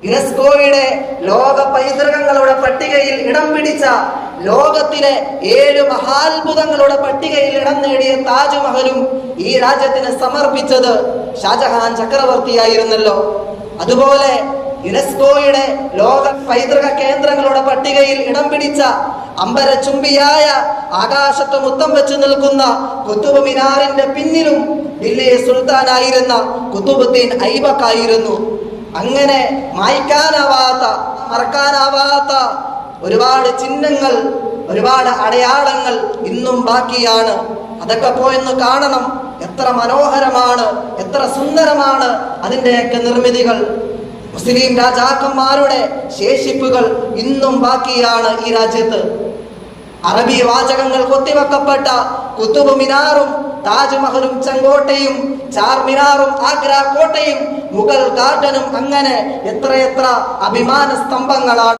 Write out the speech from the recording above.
യുനെസ്കോയുടെ ലോക പൈതൃകങ്ങളുടെ പട്ടികയിൽ ഇടം പിടിച്ച, ലോകത്തിലെ 7 മഹാത്ഭുതങ്ങളുടെ പട്ടികയിൽ ഇടം നേടിയ താജ്മഹലും ഈ രാജ്യത്തിന് സമർപ്പിച്ചത് ഷാജഹാൻ ചക്രവർത്തിയായിരുന്നല്ലോ. അതുപോലെ യുനെസ്കോയുടെ ലോക പൈതൃക കേന്ദ്രങ്ങളുടെ പട്ടികയിൽ ഇടം പിടിച്ച, അമ്പരചുംബിയായ, ആകാശത്ത് മുത്തം വെച്ച് നിൽക്കുന്ന കുത്തുബ് മിനാറിന്റെ പിന്നിലും ദില്ലി സുൽത്താനായിരുന്ന കുത്തുബുദ്ദീൻ ഐബക്കായിരുന്നു. അങ്ങനെ മായ്ക്കാനാവാത്ത, മറക്കാനാവാത്ത ഒരുപാട് ചിഹ്നങ്ങൾ, ഒരുപാട് അടയാളങ്ങൾ ഇന്നും ബാക്കിയാണ്. അതൊക്കെ പോയെന്ന് കാണണം. എത്ര മനോഹരമാണ്, എത്ര സുന്ദരമാണ് അതിൻ്റെയൊക്കെ നിർമ്മിതികൾ. മുസ്ലിം രാജാക്കന്മാരുടെ ശേഷിപ്പുകൾ ഇന്നും ബാക്കിയാണ് ഈ രാജ്യത്ത്. അറബി വാചകങ്ങൾ കൊത്തിവെക്കപ്പെട്ട കുത്തുബ് മിനാറും താജ്മഹലും ചെങ്കോട്ടയും ചാർമിനാറും ആഗ്ര കോട്ടയും മുഗൾ ഗാർഡനും അങ്ങനെ എത്രയെത്ര അഭിമാന സ്തംഭങ്ങളാണ്.